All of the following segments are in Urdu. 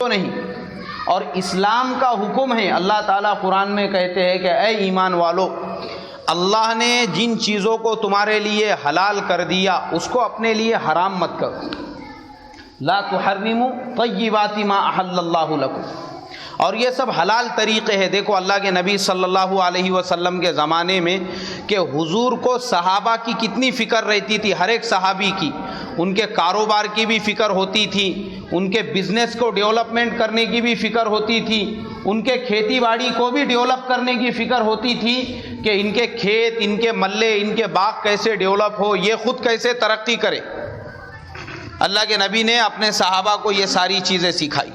نہیں. اور اسلام کا حکم ہے. اللہ تعالیٰ قرآن میں کہتے ہیں کہ اے ایمان والو، اللہ نے جن چیزوں کو تمہارے لیے حلال کر دیا اس کو اپنے لیے حرام مت کرو. لا تحرموا طیبات ما احل اللہ لکم. اور یہ سب حلال طریقے ہیں. دیکھو اللہ کے نبی صلی اللہ علیہ وسلم کے زمانے میں کہ حضور کو صحابہ کی کتنی فکر رہتی تھی، ہر ایک صحابی کی. ان کے کاروبار کی بھی فکر ہوتی تھی، ان کے بزنس کو ڈیولپمنٹ کرنے کی بھی فکر ہوتی تھی، ان کے کھیتی باڑی کو بھی ڈیولپ کرنے کی فکر ہوتی تھی کہ ان کے کھیت، ان کے ملے، ان کے باغ کیسے ڈیولپ ہو، یہ خود کیسے ترقی کرے. اللہ کے نبی نے اپنے صحابہ کو یہ ساری چیزیں سکھائی.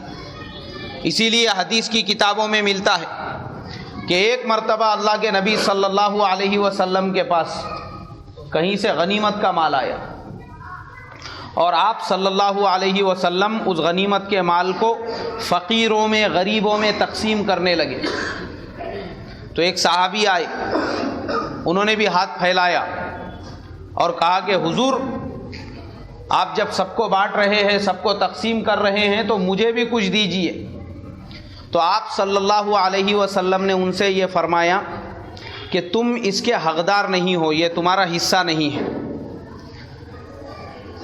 اسی لیے حدیث کی کتابوں میں ملتا ہے کہ ایک مرتبہ اللہ کے نبی صلی اللہ علیہ وسلم کے پاس کہیں سے غنیمت کا مال آیا اور آپ صلی اللہ علیہ وسلم اس غنیمت کے مال کو فقیروں میں، غریبوں میں تقسیم کرنے لگے. تو ایک صحابی آئے، انہوں نے بھی ہاتھ پھیلایا اور کہا کہ حضور، آپ جب سب کو بانٹ رہے ہیں، سب کو تقسیم کر رہے ہیں تو مجھے بھی کچھ دیجیے. تو آپ صلی اللہ علیہ وسلم نے ان سے یہ فرمایا کہ تم اس کے حقدار نہیں ہو، یہ تمہارا حصہ نہیں ہے.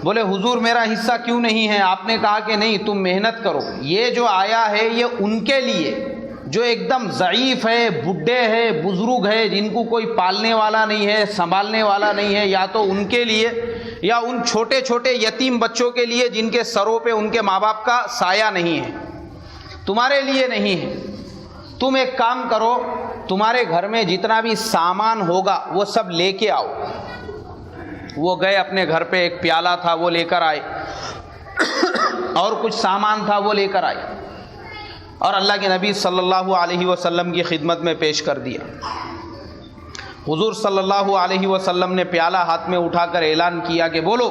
بولے حضور میرا حصہ کیوں نہیں ہے؟ آپ نے کہا کہ نہیں، تم محنت کرو. یہ جو آیا ہے یہ ان کے لیے جو ایک دم ضعیف ہے، بڈھے ہے، بزرگ ہے، جن کو کوئی پالنے والا نہیں ہے، سنبھالنے والا نہیں ہے، یا تو ان کے لیے یا ان چھوٹے چھوٹے یتیم بچوں کے لیے جن کے سروں پہ ان کے ماں باپ کا سایہ نہیں ہے. تمہارے لیے نہیں ہے. تم ایک کام کرو، تمہارے گھر میں جتنا بھی سامان ہوگا وہ سب لے کے آؤ. وہ گئے اپنے گھر پہ، ایک پیالہ تھا وہ لے کر آئے اور کچھ سامان تھا وہ لے کر آئے اور اللہ کے نبی صلی اللہ علیہ وسلم کی خدمت میں پیش کر دیا. حضور صلی اللہ علیہ وسلم نے پیالہ ہاتھ میں اٹھا کر اعلان کیا کہ بولو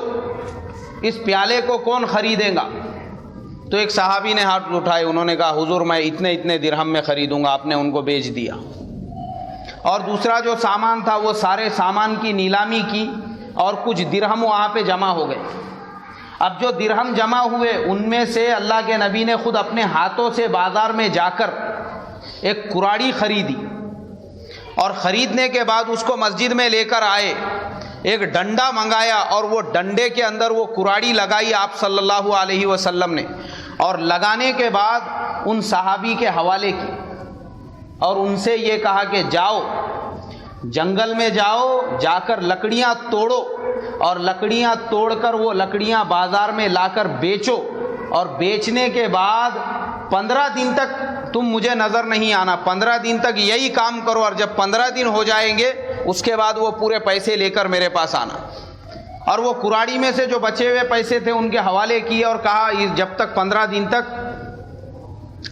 اس پیالے کو کون خریدے گا؟ تو ایک صحابی نے ہاتھ اٹھائے، انہوں نے کہا حضور میں اتنے اتنے درہم میں خریدوں گا. آپ نے ان کو بیچ دیا. اور دوسرا جو سامان تھا وہ سارے سامان کی نیلامی کی اور کچھ درہم وہاں پہ جمع ہو گئے. اب جو درہم جمع ہوئے ان میں سے اللہ کے نبی نے خود اپنے ہاتھوں سے بازار میں جا کر ایک کراڑی خریدی اور خریدنے کے بعد اس کو مسجد میں لے کر آئے. ایک ڈنڈا منگایا اور وہ ڈنڈے کے اندر وہ کراڑی لگائی آپ صلی اللہ علیہ وسلم نے، اور لگانے کے بعد ان صحابی کے حوالے کی اور ان سے یہ کہا کہ جاؤ جنگل میں، جاؤ جا کر لکڑیاں توڑو اور لکڑیاں توڑ کر وہ لکڑیاں بازار میں لا کر بیچو، اور بیچنے کے بعد 15 دن تک تم مجھے نظر نہیں آنا. 15 دن تک یہی کام کرو اور جب 15 دن ہو جائیں گے اس کے بعد وہ پورے پیسے لے کر میرے پاس آنا. اور وہ کراڑی میں سے جو بچے ہوئے پیسے تھے ان کے حوالے کیے اور کہا جب تک 15 دن تک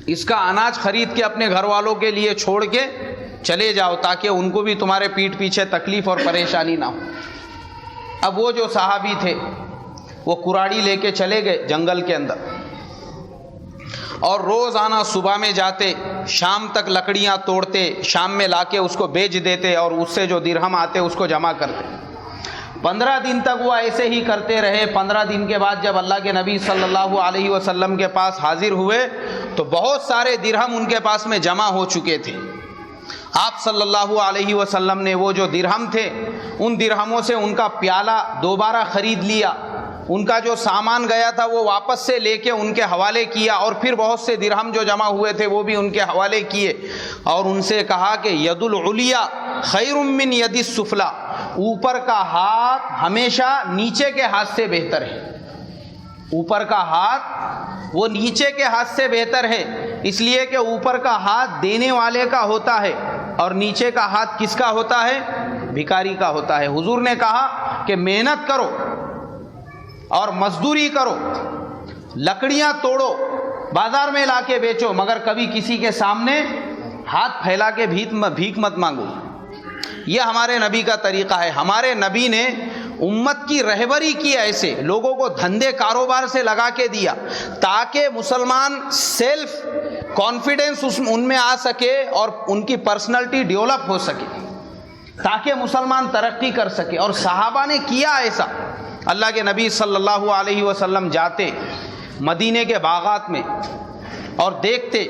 اس کا اناج خرید کے اپنے گھر والوں کے لیے چھوڑ کے چلے جاؤ تاکہ ان کو بھی تمہارے پیٹھ پیچھے تکلیف اور پریشانی نہ ہو. اب وہ جو صحابی تھے وہ کراڑی لے کے چلے گئے جنگل کے اندر اور روزانہ صبح میں جاتے، شام تک لکڑیاں توڑتے، شام میں لا کے اس کو بیچ دیتے اور اس سے جو درہم آتے اس کو جمع کرتے. 15 دن تک وہ ایسے ہی کرتے رہے. 15 دن کے بعد جب اللہ کے نبی صلی اللہ علیہ وسلم کے پاس حاضر ہوئے تو بہت سارے درہم ان کے پاس میں جمع ہو چکے تھے. آپ صلی اللہ علیہ وسلم نے وہ جو درہم تھے ان درہموں سے ان کا پیالہ دوبارہ خرید لیا، ان کا جو سامان گیا تھا وہ واپس سے لے کے ان کے حوالے کیا، اور پھر بہت سے درہم جو جمع ہوئے تھے وہ بھی ان کے حوالے کیے اور ان سے کہا کہ ید العلیٰ خیر من ید السفلیٰ، اوپر کا ہاتھ ہمیشہ نیچے کے ہاتھ سے بہتر ہے. اوپر کا ہاتھ وہ نیچے کے ہاتھ سے بہتر ہے، اس لیے کہ اوپر کا ہاتھ دینے والے کا ہوتا ہے اور نیچے کا ہاتھ کس کا ہوتا ہے؟ بھکاری کا ہوتا ہے. حضور نے کہا کہ محنت کرو اور مزدوری کرو، لکڑیاں توڑو، بازار میں لا کے بیچو، مگر کبھی کسی کے سامنے ہاتھ پھیلا کے بھیک مت مانگو. یہ ہمارے نبی کا طریقہ ہے. ہمارے نبی نے امت کی رہبری کی، ایسے لوگوں کو دھندے کاروبار سے لگا کے دیا تاکہ مسلمان سیلف کانفیڈنس ان میں آ سکے اور ان کی پرسنالٹی ڈیولپ ہو سکے، تاکہ مسلمان ترقی کر سکے. اور صحابہ نے کیا ایسا. اللہ کے نبی صلی اللہ علیہ وسلم جاتے مدینے کے باغات میں اور دیکھتے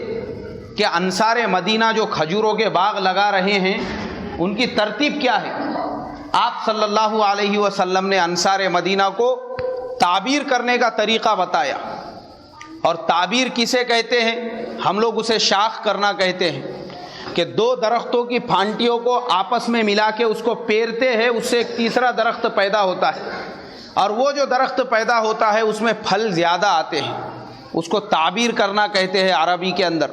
کہ انصار مدینہ جو کھجوروں کے باغ لگا رہے ہیں ان کی ترتیب کیا ہے. آپ صلی اللہ علیہ وسلم نے انصار مدینہ کو تعبیر کرنے کا طریقہ بتایا. اور تعبیر کسے کہتے ہیں؟ ہم لوگ اسے شاخ کرنا کہتے ہیں کہ دو درختوں کی پھانٹیوں کو آپس میں ملا کے اس کو پیرتے ہیں, اس سے ایک تیسرا درخت پیدا ہوتا ہے, اور وہ جو درخت پیدا ہوتا ہے اس میں پھل زیادہ آتے ہیں. اس کو تعبیر کرنا کہتے ہیں عربی کے اندر.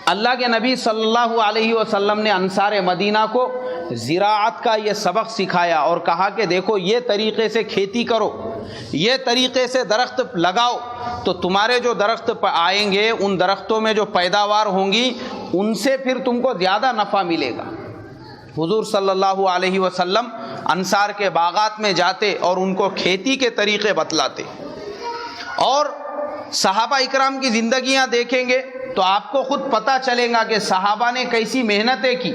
اللہ کے نبی صلی اللہ علیہ وسلم نے انصار مدینہ کو زراعت کا یہ سبق سکھایا اور کہا کہ دیکھو یہ طریقے سے کھیتی کرو, یہ طریقے سے درخت لگاؤ, تو تمہارے جو درخت آئیں گے ان درختوں میں جو پیداوار ہوں گی ان سے پھر تم کو زیادہ نفع ملے گا. حضور صلی اللہ علیہ وسلم انصار کے باغات میں جاتے اور ان کو کھیتی کے طریقے بتلاتے. اور صحابہ اکرام کی زندگیاں دیکھیں گے تو آپ کو خود پتہ چلے گا کہ صحابہ نے کیسی محنتیں کی,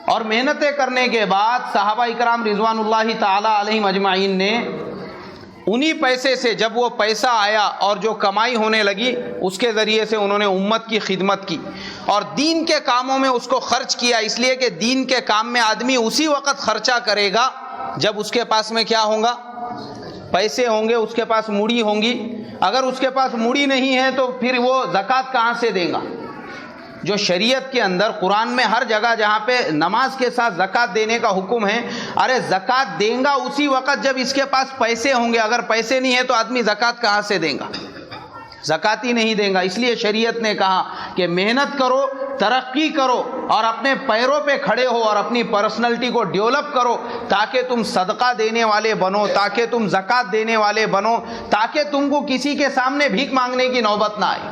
اور محنتیں کرنے کے بعد صحابہ اکرام رضوان اللہ تعالی علیہم اجمعین نے انہی پیسے سے, جب وہ پیسہ آیا اور جو کمائی ہونے لگی اس کے ذریعے سے انہوں نے امت کی خدمت کی اور دین کے کاموں میں اس کو خرچ کیا. اس لیے کہ دین کے کام میں آدمی اسی وقت خرچہ کرے گا جب اس کے پاس میں کیا ہوگا, پیسے ہوں گے, اس کے پاس موڑی ہوں گی. اگر اس کے پاس موڑی نہیں ہے تو پھر وہ زکوٰۃ کہاں سے دے گا؟ جو شریعت کے اندر قرآن میں ہر جگہ جہاں پہ نماز کے ساتھ زکوٰۃ دینے کا حکم ہے, ارے زکوٰۃ دیں گا اسی وقت جب اس کے پاس پیسے ہوں گے. اگر پیسے نہیں ہے تو آدمی زکوٰۃ کہاں سے دے گا؟ زکوٰۃ ہی نہیں دیں گا. اس لیے شریعت نے کہا کہ محنت کرو, ترقی کرو اور اپنے پیروں پہ کھڑے ہو اور اپنی پرسنالٹی کو ڈیولپ کرو تاکہ تم صدقہ دینے والے بنو, تاکہ تم زکوٰۃ دینے والے بنو, تاکہ تم کو کسی کے سامنے بھیک مانگنے کی نوبت نہ آئے.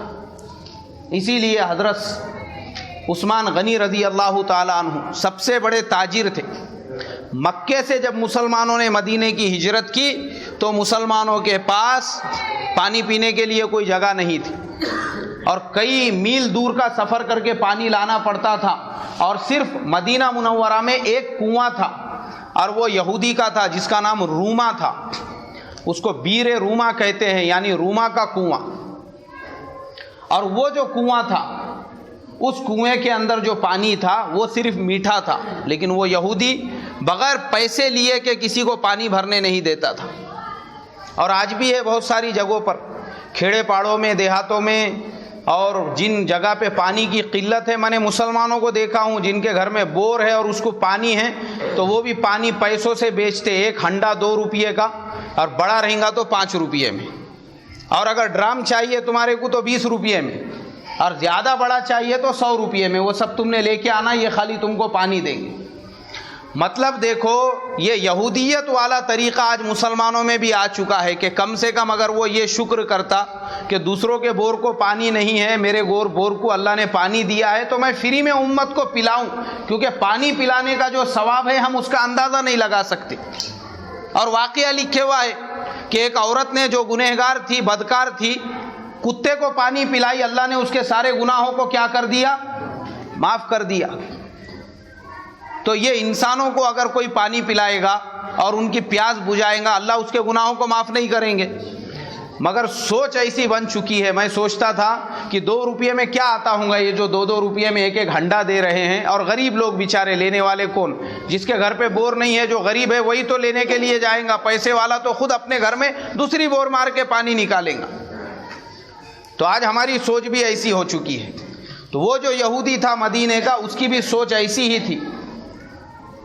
اسی لیے حضرت عثمان غنی رضی اللہ تعالیٰ عنہ سب سے بڑے تاجر تھے. مکے سے جب مسلمانوں نے مدینے کی ہجرت کی تو مسلمانوں کے پاس پانی پینے کے لیے کوئی جگہ نہیں تھی اور کئی میل دور کا سفر کر کے پانی لانا پڑتا تھا. اور صرف مدینہ منورہ میں ایک کنواں تھا اور وہ یہودی کا تھا جس کا نام روما تھا. اس کو بیر روما کہتے ہیں, یعنی روما کا کنواں. اور وہ جو کنواں تھا اس کنویں کے اندر جو پانی تھا وہ صرف میٹھا تھا, لیکن وہ یہودی بغیر پیسے لیے کہ کسی کو پانی بھرنے نہیں دیتا تھا. اور آج بھی ہے بہت ساری جگہوں پر, کھیڑے پاڑوں میں, دیہاتوں میں, اور جن جگہ پہ پانی کی قلت ہے, میں نے مسلمانوں کو دیکھا ہوں جن کے گھر میں بور ہے اور اس کو پانی ہے تو وہ بھی پانی پیسوں سے بیچتے. ایک ہنڈا 2 روپیے کا اور بڑا رہیں گا تو 5 روپیے میں, اور اگر ڈرام چاہیے تمہارے کو تو 20 روپیے میں, اور زیادہ بڑا چاہیے تو 100 روپیے میں. وہ سب تم نے لے کے آنا, یہ خالی تم کو پانی دیں گے. مطلب دیکھو یہ یہودیت والا طریقہ آج مسلمانوں میں بھی آ چکا ہے کہ کم سے کم اگر وہ یہ شکر کرتا کہ دوسروں کے بور کو پانی نہیں ہے, میرے بور کو اللہ نے پانی دیا ہے تو میں فری میں امت کو پلاؤں, کیونکہ پانی پلانے کا جو ثواب ہے ہم اس کا اندازہ نہیں لگا سکتے. اور واقعہ لکھے ہوا ہے کہ ایک عورت نے جو گنہگار تھی, بدکار تھی, کتے کو پانی پلائی, اللہ نے اس کے سارے گناہوں کو کیا کر دیا, معاف کر دیا. تو یہ انسانوں کو اگر کوئی پانی پلائے گا اور ان کی پیاس بجھائے گا, اللہ اس کے گناہوں کو معاف نہیں کریں گے. مگر سوچ ایسی بن چکی ہے, میں سوچتا تھا کہ 2 روپیے میں کیا آتا ہوں گا, یہ جو 2 روپیے میں ایک ہنڈا دے رہے ہیں, اور غریب لوگ بیچارے, لینے والے کون؟ جس کے گھر پہ بور نہیں ہے, جو غریب ہے وہی تو لینے کے لیے جائیں گا, پیسے والا تو خود اپنے گھر میں دوسری بور مار کے پانی نکالیں گا. تو آج ہماری سوچ بھی ایسی ہو چکی ہے. تو وہ جو یہودی تھا مدینے کا, اس کی بھی سوچ ایسی ہی تھی.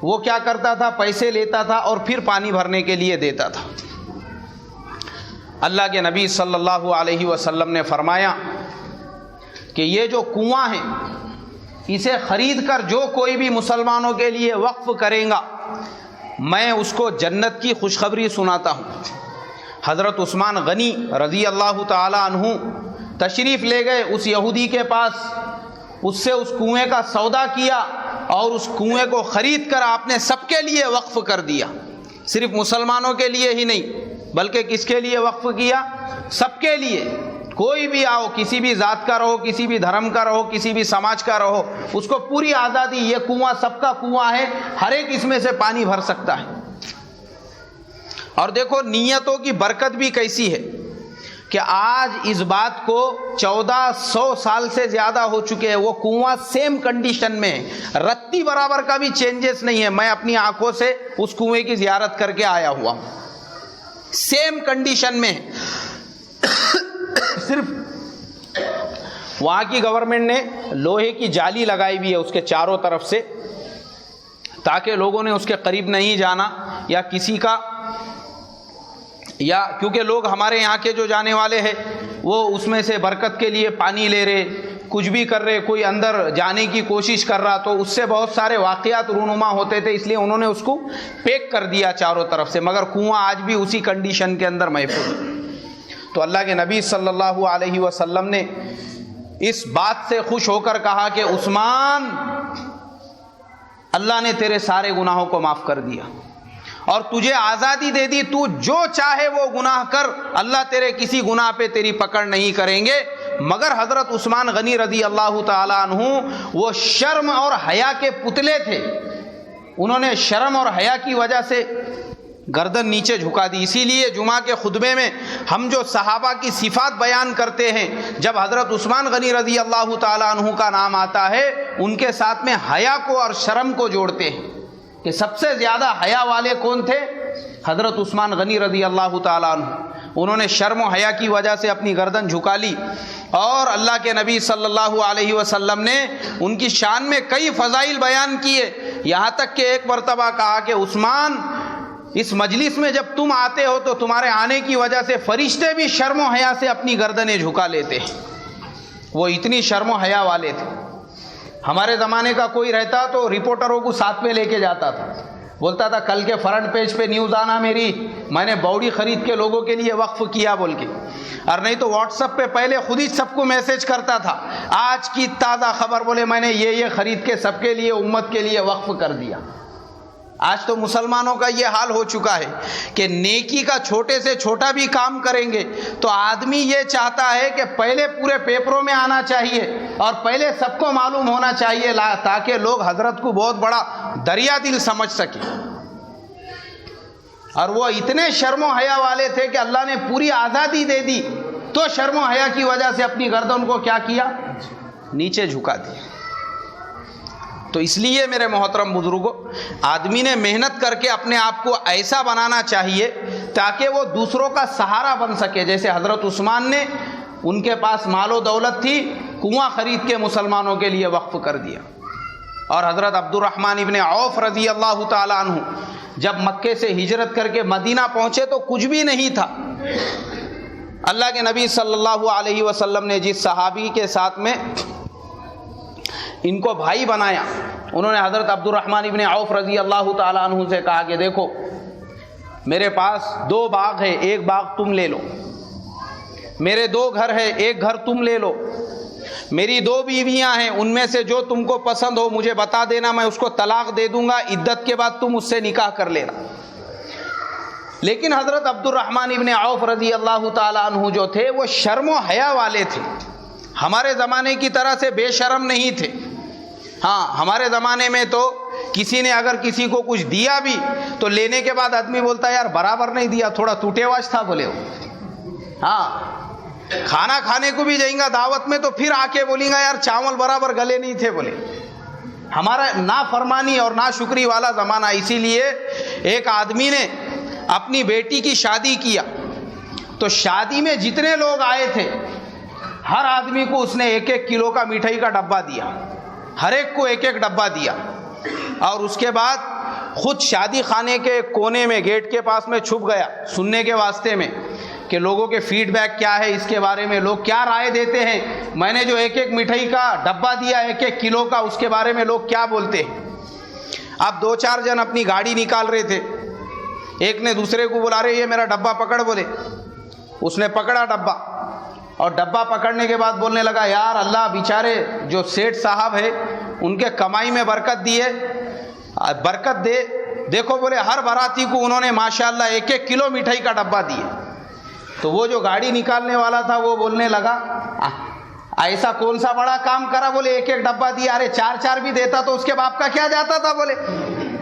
وہ کیا کرتا تھا, پیسے لیتا تھا اور پھر پانی بھرنے کے لیے دیتا تھا. اللہ کے نبی صلی اللہ علیہ وسلم نے فرمایا کہ یہ جو کنواں ہے اسے خرید کر جو کوئی بھی مسلمانوں کے لیے وقف کرے گا, میں اس کو جنت کی خوشخبری سناتا ہوں. حضرت عثمان غنی رضی اللہ تعالی عنہ تشریف لے گئے اس یہودی کے پاس, اس سے اس کنویں کا سودا کیا اور اس کنویں کو خرید کر آپ نے سب کے لیے وقف کر دیا. صرف مسلمانوں کے لیے ہی نہیں بلکہ کس کے لیے وقف کیا, سب کے لیے. کوئی بھی آؤ, کسی بھی ذات کا رہو, کسی بھی دھرم کا رہو, کسی بھی سماج کا رہو, اس کو پوری آزادی. یہ کنواں سب کا کنواں ہے, ہر ایک اس میں سے پانی بھر سکتا ہے. اور دیکھو نیتوں کی برکت بھی کیسی ہے کہ آج اس بات کو 1400 سال سے زیادہ ہو چکے ہیں، وہ کنواں سیم کنڈیشن میں ہے، رتی برابر کا بھی چینجز نہیں ہے۔ میں اپنی آنکھوں سے اس کنویں کی زیارت کر کے آیا ہوا ہوں، سیم کنڈیشن میں ہے۔ صرف وہاں کی گورنمنٹ نے لوہے کی جالی لگائی ہوئی ہے اس کے چاروں طرف سے، تاکہ لوگوں نے اس کے قریب نہیں جانا، یا کسی کا، یا کیونکہ لوگ ہمارے یہاں کے جو جانے والے ہیں وہ اس میں سے برکت کے لیے پانی لے رہے، کچھ بھی کر رہے، کوئی اندر جانے کی کوشش کر رہا، تو اس سے بہت سارے واقعات رونما ہوتے تھے، اس لیے انہوں نے اس کو پیک کر دیا چاروں طرف سے، مگر کنواں آج بھی اسی کنڈیشن کے اندر محفوظ ہے۔ تو اللہ کے نبی صلی اللہ علیہ وسلم نے اس بات سے خوش ہو کر کہا کہ عثمان، اللہ نے تیرے سارے گناہوں کو معاف کر دیا اور تجھے آزادی دے دی، تو جو چاہے وہ گناہ کر، اللہ تیرے کسی گناہ پہ تیری پکڑ نہیں کریں گے۔ مگر حضرت عثمان غنی رضی اللہ تعالی عنہ وہ شرم اور حیا کے پتلے تھے، انہوں نے شرم اور حیا کی وجہ سے گردن نیچے جھکا دی۔ اسی لیے جمعہ کے خطبے میں ہم جو صحابہ کی صفات بیان کرتے ہیں، جب حضرت عثمان غنی رضی اللہ تعالی عنہ کا نام آتا ہے، ان کے ساتھ میں حیا کو اور شرم کو جوڑتے ہیں کہ سب سے زیادہ حیا والے کون تھے؟ حضرت عثمان غنی رضی اللہ تعالی عنہ۔ انہوں نے شرم و حیا کی وجہ سے اپنی گردن جھکا لی، اور اللہ کے نبی صلی اللہ علیہ وسلم نے ان کی شان میں کئی فضائل بیان کیے، یہاں تک کہ ایک مرتبہ کہا کہ عثمان، اس مجلس میں جب تم آتے ہو تو تمہارے آنے کی وجہ سے فرشتے بھی شرم و حیا سے اپنی گردنیں جھکا لیتے ہیں، وہ اتنی شرم و حیا والے تھے۔ ہمارے زمانے کا کوئی رہتا تو رپورٹروں کو ساتھ میں لے کے جاتا تھا، بولتا تھا کل کے فرنٹ پیج پہ نیوز آنا میری، میں نے باؤڈی خرید کے لوگوں کے لیے وقف کیا بول کے، اور نہیں تو واٹس ایپ پہ پہلے خود ہی سب کو میسج کرتا تھا، آج کی تازہ خبر، بولے میں نے یہ خرید کے سب کے لیے، امت کے لیے وقف کر دیا۔ آج تو مسلمانوں کا یہ حال ہو چکا ہے کہ نیکی کا چھوٹے سے چھوٹا بھی کام کریں گے تو آدمی یہ چاہتا ہے کہ پہلے پورے پیپروں میں آنا چاہیے اور پہلے سب کو معلوم ہونا چاہیے، تاکہ لوگ حضرت کو بہت بڑا دریا دل سمجھ سکیں۔ اور وہ اتنے شرم و حیا والے تھے کہ اللہ نے پوری آزادی دے دی، تو شرم و حیا کی وجہ سے اپنی گردن کو کیا کیا؟ نیچے جھکا دیا۔ تو اس لیے میرے محترم بزرگوں، آدمی نے محنت کر کے اپنے آپ کو ایسا بنانا چاہیے تاکہ وہ دوسروں کا سہارا بن سکے۔ جیسے حضرت عثمان نے، ان کے پاس مال و دولت تھی، کنواں خرید کے مسلمانوں کے لیے وقف کر دیا۔ اور حضرت عبد الرحمن ابن عوف رضی اللہ تعالی عنہ جب مکے سے ہجرت کر کے مدینہ پہنچے تو کچھ بھی نہیں تھا۔ اللہ کے نبی صلی اللہ علیہ وسلم نے جس صحابی کے ساتھ میں ان کو بھائی بنایا، انہوں نے حضرت عبد الرحمن ابن عوف رضی اللہ تعالی عنہ سے کہا کہ دیکھو میرے پاس 2 باغ ہے، ایک باغ تم لے لو، میرے 2 گھر ہے، ایک گھر تم لے لو، میری 2 بیویاں ہیں، ان میں سے جو تم کو پسند ہو مجھے بتا دینا، میں اس کو طلاق دے دوں گا، عدت کے بعد تم اس سے نکاح کر لینا۔ لیکن حضرت عبد الرحمن ابن عوف رضی اللہ تعالی عنہ جو تھے وہ شرم و حیا والے تھے، ہمارے زمانے کی طرح سے بے شرم نہیں تھے۔ ہاں، ہمارے زمانے میں تو کسی نے اگر کسی کو کچھ دیا بھی تو لینے کے بعد آدمی بولتا ہے یار برابر نہیں دیا، تھوڑا ٹوٹے واش تھا بولے وہ۔ ہاں، کھانا کھانے کو بھی جائیں گا دعوت میں تو پھر آ کے بولیں گا یار چاول برابر گلے نہیں تھے بولے۔ ہمارا نافرمانی اور ناشکری والا زمانہ۔ اسی لیے ایک آدمی نے اپنی بیٹی کی شادی کیا تو شادی میں جتنے لوگ آئے تھے ہر آدمی کو اس نے 1-1 کلو کا مٹھائی کا ڈبہ دیا، ہر ایک کو 1-1 ڈبہ دیا، اور اس کے بعد خود شادی خانے کے کونے میں گیٹ کے پاس میں چھپ گیا سننے کے واسطے میں کہ لوگوں کے فیڈ بیک کیا ہے، اس کے بارے میں لوگ کیا رائے دیتے ہیں، میں نے جو 1-1 مٹھائی کا ڈبہ دیا 1-1 کلو کا، اس کے بارے میں لوگ کیا بولتے ہیں۔ اب 2-4 جن اپنی گاڑی نکال رہے تھے، ایک نے دوسرے کو بلا رہے یہ میرا ڈبہ پکڑ بولے، اس نے پکڑا ڈبہ، اور ڈبہ پکڑنے کے بعد بولنے لگا یار اللہ بیچارے جو سیٹھ صاحب ہے ان کے کمائی میں برکت دیے، برکت دے، دیکھو بولے ہر باراتی کو انہوں نے ماشاءاللہ 1-1 کلو مٹھائی کا ڈبہ دیے۔ تو وہ جو گاڑی نکالنے والا تھا وہ بولنے لگا ایسا کون سا بڑا کام کرا، بولے 1-1 ڈبہ دیا، ارے 4-4 بھی دیتا تو اس کے باپ کا کیا جاتا تھا بولے۔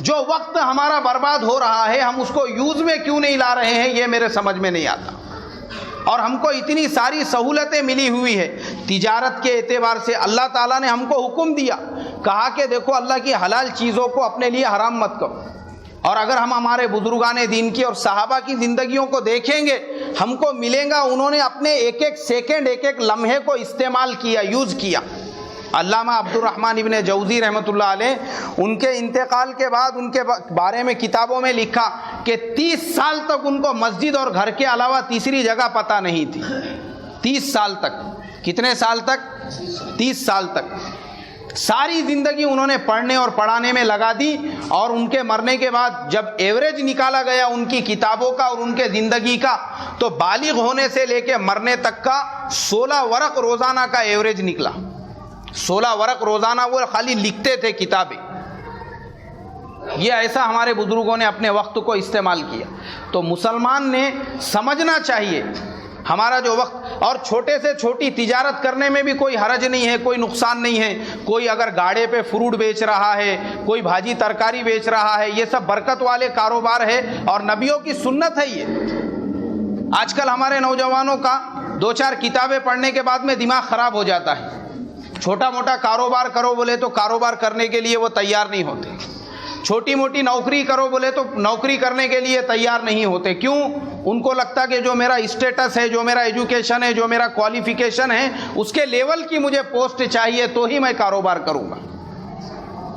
جو وقت ہمارا برباد ہو رہا ہے ہم اس کو یوز میں کیوں نہیں لا رہے ہیں، یہ میرے سمجھ میں نہیں آتا۔ اور ہم کو اتنی ساری سہولتیں ملی ہوئی ہے تجارت کے اعتبار سے، اللہ تعالیٰ نے ہم کو حکم دیا، کہا کہ دیکھو اللہ کی حلال چیزوں کو اپنے لیے حرام مت کرو۔ اور اگر ہم ہمارے بزرگان دین کی اور صحابہ کی زندگیوں کو دیکھیں گے ہم کو ملیں گا انہوں نے اپنے ایک ایک سیکنڈ، ایک ایک لمحے کو استعمال کیا، یوز کیا۔ علامہ عبد الرحمن ابن جوزی رحمۃ اللہ علیہ، ان کے انتقال کے بعد ان کے بارے میں کتابوں میں لکھا کہ 30 سال تک ان کو مسجد اور گھر کے علاوہ تیسری جگہ پتہ نہیں تھی۔ 30 سال تک، کتنے سال تک؟ 30 سال تک ساری زندگی انہوں نے پڑھنے اور پڑھانے میں لگا دی، اور ان کے مرنے کے بعد جب ایوریج نکالا گیا ان کی کتابوں کا اور ان کے زندگی کا، تو بالغ ہونے سے لے کے مرنے تک کا 16 ورق روزانہ کا ایوریج نکلا۔ 16 ورق روزانہ وہ خالی لکھتے تھے کتابیں۔ یہ ایسا ہمارے بزرگوں نے اپنے وقت کو استعمال کیا۔ تو مسلمان نے سمجھنا چاہیے ہمارا جو وقت، اور چھوٹے سے چھوٹی تجارت کرنے میں بھی کوئی حرج نہیں ہے، کوئی نقصان نہیں ہے۔ کوئی اگر گاڑے پہ فروٹ بیچ رہا ہے، کوئی بھاجی ترکاری بیچ رہا ہے، یہ سب برکت والے کاروبار ہے اور نبیوں کی سنت ہے یہ۔ آج کل ہمارے نوجوانوں کا 2-4 کتابیں پڑھنے کے بعد میں دماغ خراب ہو جاتا ہے۔ چھوٹا موٹا کاروبار کرو بولے تو کاروبار کرنے کے لیے وہ تیار نہیں ہوتے، چھوٹی موٹی نوکری کرو بولے تو نوکری کرنے کے لیے تیار نہیں ہوتے۔ کیوں؟ ان کو لگتا کہ جو میرا اسٹیٹس ہے، جو میرا ایجوکیشن ہے، جو میرا کوالیفیکیشن ہے، اس کے لیول کی مجھے پوسٹ چاہیے تو ہی میں کاروبار کروں گا۔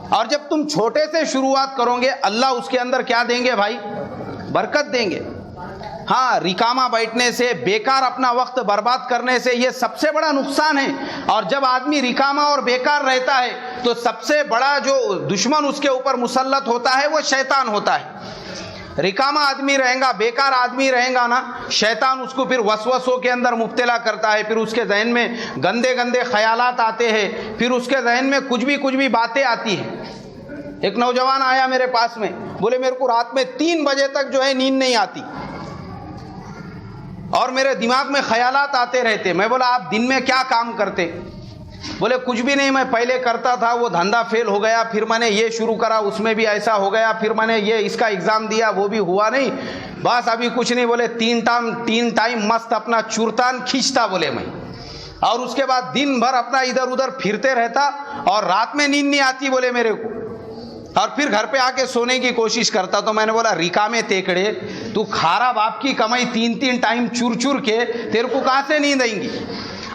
اور جب تم چھوٹے سے شروعات کرو گے اللہ اس کے اندر کیا دیں گے بھائی؟ برکت دیں گے۔ ہاں، رکامہ بیٹھنے سے، بیکار اپنا وقت برباد کرنے سے یہ سب سے بڑا نقصان ہے۔ اور جب آدمی رکامہ اور بیکار رہتا ہے تو سب سے بڑا جو دشمن اس کے اوپر مسلط ہوتا ہے وہ شیطان ہوتا ہے۔ رکامہ آدمی رہے گا، بیکار آدمی رہے گا نا، شیطان اس کو پھر وسوسوں کے اندر مبتلا کرتا ہے، پھر اس کے ذہن میں گندے گندے خیالات آتے ہیں، پھر اس کے ذہن میں کچھ بھی باتیں آتی ہیں۔ ایک نوجوان آیا میرے پاس میں، بولے میرے کو رات میں 3 بجے تک جو ہے نیند نہیں آتی اور میرے دماغ میں خیالات آتے رہتے۔ میں بولا آپ دن میں کیا کام کرتے؟ بولے کچھ بھی نہیں، میں پہلے کرتا تھا، وہ دھندا فیل ہو گیا، پھر میں نے یہ شروع کرا، اس میں بھی ایسا ہو گیا، پھر میں نے یہ اس کا ایگزام دیا، وہ بھی ہوا نہیں، بس ابھی کچھ نہیں۔ بولے 3 ٹائم مست اپنا چورتان کھینچتا بولے میں، اور اس کے بعد دن بھر اپنا ادھر ادھر پھرتے رہتا اور رات میں نیند نہیں آتی بولے میرے کو، اور پھر گھر پہ آ کے سونے کی کوشش کرتا۔ تو میں نے بولا رکامے تیکڑے، تو کھارا باپ کی کمائی 3 ٹائم چور کے تیرے کو کہاں سے نیند آئیں گی؟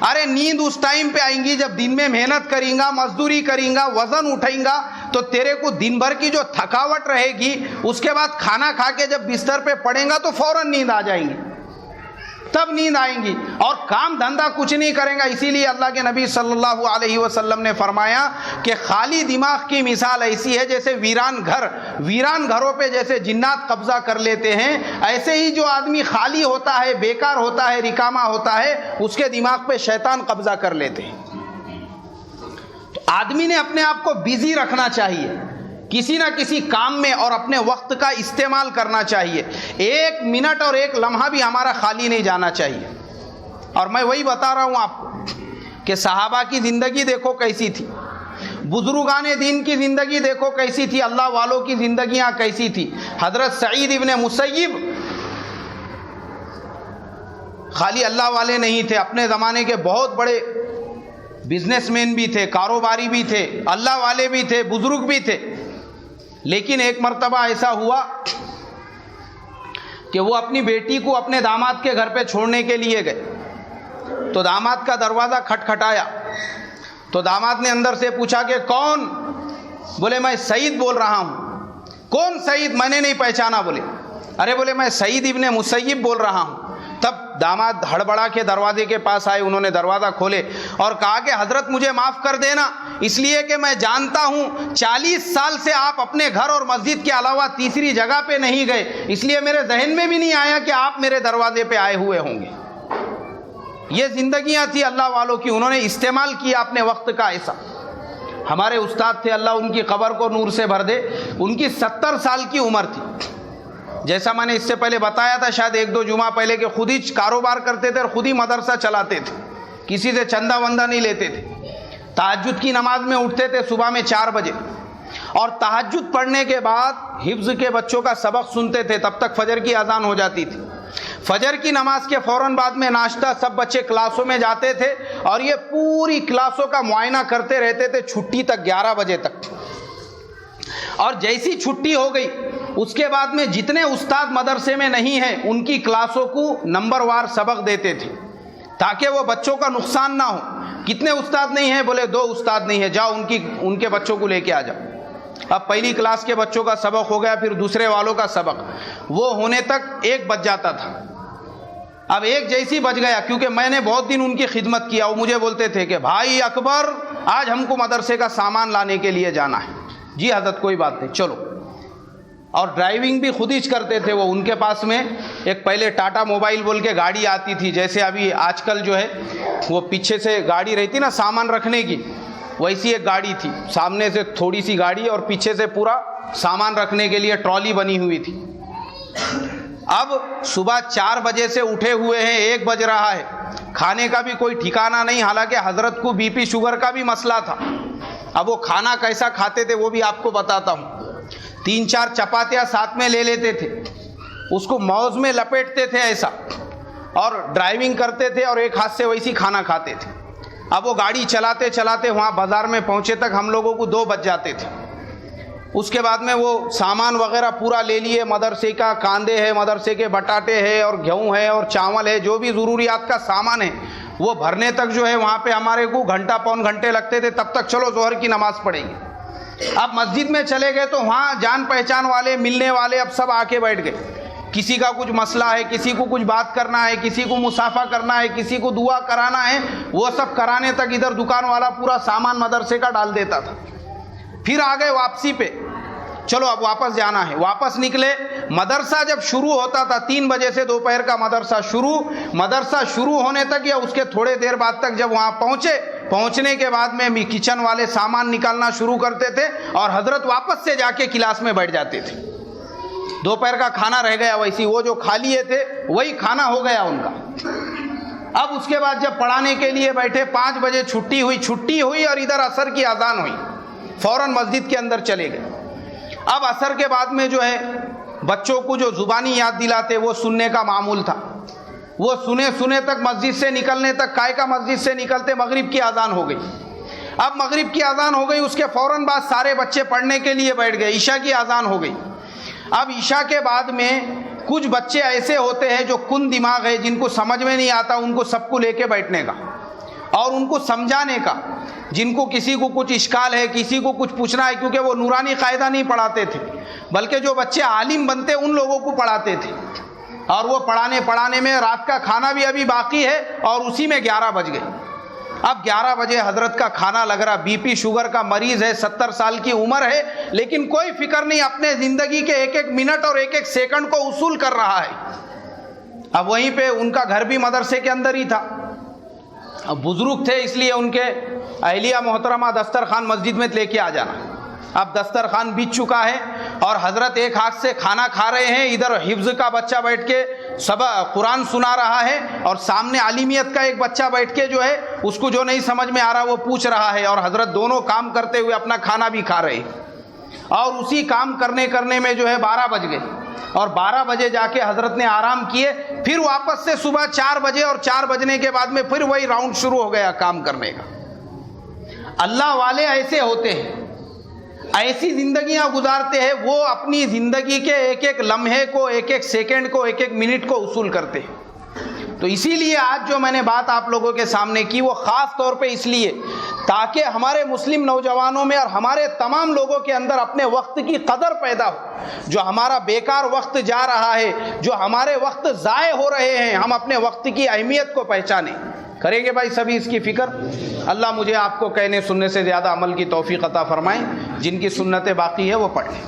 ارے نیند اس ٹائم پہ آئیں گی جب دن میں محنت کریں گا، مزدوری کریں گا، وزن اٹھائیں گا، تو تیرے کو دن بھر کی جو تھکاوٹ رہے گی اس کے بعد کھانا کھا کے جب بستر پہ پڑیں گا تو فوراً نیند آ جائیں گی، تب نیند آئیں گی، اور کام دھندا کچھ نہیں کریں گا۔ اسی لیے اللہ کے نبی صلی اللہ علیہ وسلم نے فرمایا کہ خالی دماغ کی مثال ایسی ہے جیسے ویران گھروں پہ جیسے جنات قبضہ کر لیتے ہیں، ایسے ہی جو آدمی خالی ہوتا ہے، بیکار ہوتا ہے، رکامہ ہوتا ہے، اس کے دماغ پہ شیطان قبضہ کر لیتے ہیں۔ تو آدمی نے اپنے آپ کو بیزی رکھنا چاہیے کسی نہ کسی کام میں، اور اپنے وقت کا استعمال کرنا چاہیے۔ 1 منٹ اور 1 لمحہ بھی ہمارا خالی نہیں جانا چاہیے۔ اور میں وہی بتا رہا ہوں آپ کو کہ صحابہ کی زندگی دیکھو کیسی تھی، بزرگان دین کی زندگی دیکھو کیسی تھی، اللہ والوں کی زندگیاں کیسی تھی۔ حضرت سعید ابن مسیب خالی اللہ والے نہیں تھے، اپنے زمانے کے بہت بڑے بزنس مین بھی تھے، کاروباری بھی تھے، اللہ والے بھی تھے، بزرگ بھی تھے۔ لیکن ایک مرتبہ ایسا ہوا کہ وہ اپنی بیٹی کو اپنے داماد کے گھر پہ چھوڑنے کے لیے گئے، تو داماد کا دروازہ کھٹکھٹایا، تو داماد نے اندر سے پوچھا کہ کون؟ بولے میں سعید بول رہا ہوں۔ کون سعید؟ میں نے نہیں پہچانا۔ بولے ارے بولے میں سعید ابن مسیب بول رہا ہوں۔ تب داماد ہڑبڑا کے دروازے کے پاس آئے، انہوں نے دروازہ کھولے اور کہا کہ حضرت مجھے معاف کر دینا، اس لیے کہ میں جانتا ہوں 40 سال سے آپ اپنے گھر اور مسجد کے علاوہ تیسری جگہ پہ نہیں گئے، اس لیے میرے ذہن میں بھی نہیں آیا کہ آپ میرے دروازے پہ آئے ہوئے ہوں گے۔ یہ زندگیاں تھی اللہ والوں کی، انہوں نے استعمال کیا اپنے وقت کا ایسا۔ ہمارے استاد تھے، اللہ ان کی قبر کو نور سے بھر دے، ان کی 70 سال کی عمر تھی۔ جیسا میں نے اس سے پہلے بتایا تھا شاید 1-2 جمعہ پہلے کہ خود ہی کاروبار کرتے تھے اور خود ہی مدرسہ چلاتے تھے، کسی سے چندہ وندہ نہیں لیتے تھے، تہجد کی نماز میں اٹھتے تھے صبح میں 4 بجے، اور تہجد پڑھنے کے بعد حفظ کے بچوں کا سبق سنتے تھے، تب تک فجر کی اذان ہو جاتی تھی۔ فجر کی نماز کے فوراً بعد میں ناشتہ، سب بچے کلاسوں میں جاتے تھے اور یہ پوری کلاسوں کا معائنہ کرتے رہتے تھے چھٹی تک، 11 بجے تک۔ اور جیسی چھٹی ہو گئی اس کے بعد میں جتنے استاد مدرسے میں نہیں ہیں ان کی کلاسوں کو نمبر وار سبق دیتے تھے تاکہ وہ بچوں کا نقصان نہ ہو۔ کتنے استاد نہیں ہیں؟ بولے 2 استاد نہیں ہیں، جاؤ ان کے بچوں کو لے کے آ جاؤ۔ اب پہلی کلاس کے بچوں کا سبق ہو گیا، پھر دوسرے والوں کا سبق، وہ ہونے تک 1 بج جاتا تھا۔ اب 1 جیسی بج گیا، کیونکہ میں نے بہت دن ان کی خدمت کیا، وہ مجھے بولتے تھے کہ بھائی اکبر آج ہم کو مدرسے کا سامان لانے کے لیے جانا ہے۔ جی حضرت کوئی بات نہیں، چلو۔ اور ڈرائیونگ بھی خود ہی کرتے تھے وہ۔ ان کے پاس میں ایک پہلے ٹاٹا موبائل بول کے گاڑی آتی تھی، جیسے ابھی آج کل جو ہے وہ پیچھے سے گاڑی رہتی نا سامان رکھنے کی، ویسی ایک گاڑی تھی، سامنے سے تھوڑی سی گاڑی اور پیچھے سے پورا سامان رکھنے کے لیے ٹرالی بنی ہوئی تھی۔ اب صبح 4 بجے سے اٹھے ہوئے ہیں، 1 بج رہا ہے، کھانے کا بھی کوئی ٹھکانہ نہیں، حالانکہ حضرت کو BP شوگر کا بھی مسئلہ تھا۔ اب وہ کھانا کیسا کھاتے تھے وہ بھی آپ کو بتاتا ہوں۔ 3-4 چپاتیاں ساتھ میں لے لیتے تھے، اس کو موز میں لپیٹتے تھے ایسا، اور ڈرائیونگ کرتے تھے اور ایک ہاتھ سے ویسی کھانا کھاتے تھے۔ اب وہ گاڑی چلاتے چلاتے وہاں بازار میں پہنچے تک ہم لوگوں کو 2 بج جاتے تھے۔ اس کے بعد میں وہ سامان وغیرہ پورا لے لیے، مدرسے کا کاندے ہے، مدرسے کے بٹاٹے ہے اور گیہوں ہے اور چاول ہے، جو بھی ضروریات کا سامان ہے وہ بھرنے تک جو ہے وہاں پہ ہمارے کو گھنٹہ پون گھنٹے لگتے تھے، تب تک چلو ظہر کی نماز پڑھیں گے۔ اب مسجد میں چلے گئے تو وہاں جان پہچان والے، ملنے والے اب سب آ کے بیٹھ گئے۔ کسی کا کچھ مسئلہ ہے، کسی کو کچھ بات کرنا ہے، کسی کو مصافحہ کرنا ہے، کسی کو دعا کرانا ہے، وہ سب کرانے تک ادھر دکان والا پورا سامان مدرسے کا ڈال دیتا تھا۔ پھر آ گئے واپسی پہ، چلو اب واپس جانا ہے۔ واپس نکلے، مدرسہ جب شروع ہوتا تھا 3 بجے سے دوپہر کا مدرسہ شروع ہونے تک یا اس کے تھوڑے دیر بعد تک جب وہاں پہنچنے کے بعد میں کچن والے سامان نکالنا شروع کرتے تھے اور حضرت واپس سے جا کے کلاس میں بیٹھ جاتے تھے۔ دوپہر کا کھانا رہ گیا ویسی، وہ جو کھا لیے تھے وہی کھانا ہو گیا ان کا۔ اب اس کے بعد جب پڑھانے کے لیے بیٹھے، 5 بجے چھٹی ہوئی اور ادھر عصر کی اذان ہوئی، فوراً مسجد کے اندر چلے گئے۔ اب عصر کے بعد میں جو ہے بچوں کو جو زبانی یاد دلاتے وہ سننے کا معمول تھا، وہ سنے تک مسجد سے نکلنے تک، کائے کا مسجد سے نکلتے مغرب کی اذان ہو گئی۔ اب مغرب کی اذان ہو گئی، اس کے فوراً بعد سارے بچے پڑھنے کے لیے بیٹھ گئے، عشاء کی اذان ہو گئی۔ اب عشاء کے بعد میں کچھ بچے ایسے ہوتے ہیں جو کن دماغ ہے، جن کو سمجھ میں نہیں آتا ان کو سب کو لے کے بیٹھنے کا اور ان کو سمجھانے کا، جن کو کسی کو کچھ اشکال ہے، کسی کو کچھ پوچھنا ہے، کیونکہ وہ نورانی قاعدہ نہیں پڑھاتے تھے بلکہ جو بچے عالم بنتے ان لوگوں کو پڑھاتے تھے۔ اور وہ پڑھانے میں رات کا کھانا بھی ابھی باقی ہے اور اسی میں 11 بج گئے۔ اب 11 بجے حضرت کا کھانا لگ رہا، BP شوگر کا مریض ہے، 70 سال کی عمر ہے، لیکن کوئی فکر نہیں، اپنے زندگی کے ایک منٹ اور ایک سیکنڈ کو اصول کر رہا ہے۔ اب وہیں پہ ان کا گھر بھی مدرسے کے اندر ہی تھا، اب بزرگ تھے اس لیے ان کے اہلیہ محترمہ دسترخوان مسجد میں لے کے آ جانا۔ اب دسترخوان بچ چکا ہے اور حضرت ایک ہاتھ سے کھانا کھا رہے ہیں، ادھر حفظ کا بچہ بیٹھ کے قرآن سنا رہا ہے اور سامنے عالمیت کا ایک بچہ بیٹھ کے جو ہے اس کو جو نہیں سمجھ میں آ رہا وہ پوچھ رہا ہے، اور حضرت دونوں کام کرتے ہوئے اپنا کھانا بھی کھا رہے ہیں۔ اور اسی کام کرنے میں جو ہے 12 بج گئے اور 12 بجے جا کے حضرت نے آرام کیے، پھر واپس سے صبح 4 بجے اور 4 بجنے کے بعد میں پھر وہی راؤنڈ شروع ہو گیا کام کرنے کا۔ اللہ والے ایسے ہوتے ہیں، ایسی زندگیاں گزارتے ہیں، وہ اپنی زندگی کے ایک لمحے کو، ایک سیکنڈ کو، ایک منٹ کو اصول کرتے ہیں۔ تو اسی لیے آج جو میں نے بات آپ لوگوں کے سامنے کی وہ خاص طور پہ اس لیے تاکہ ہمارے مسلم نوجوانوں میں اور ہمارے تمام لوگوں کے اندر اپنے وقت کی قدر پیدا ہو۔ جو ہمارا بیکار وقت جا رہا ہے، جو ہمارے وقت ضائع ہو رہے ہیں، ہم اپنے وقت کی اہمیت کو پہچانیں۔ کریں گے بھائی سبھی اس کی فکر؟ اللہ مجھے آپ کو کہنے سننے سے زیادہ عمل کی توفیق عطا فرمائیں۔ جن کی سنتیں باقی ہے وہ پڑھ لیں۔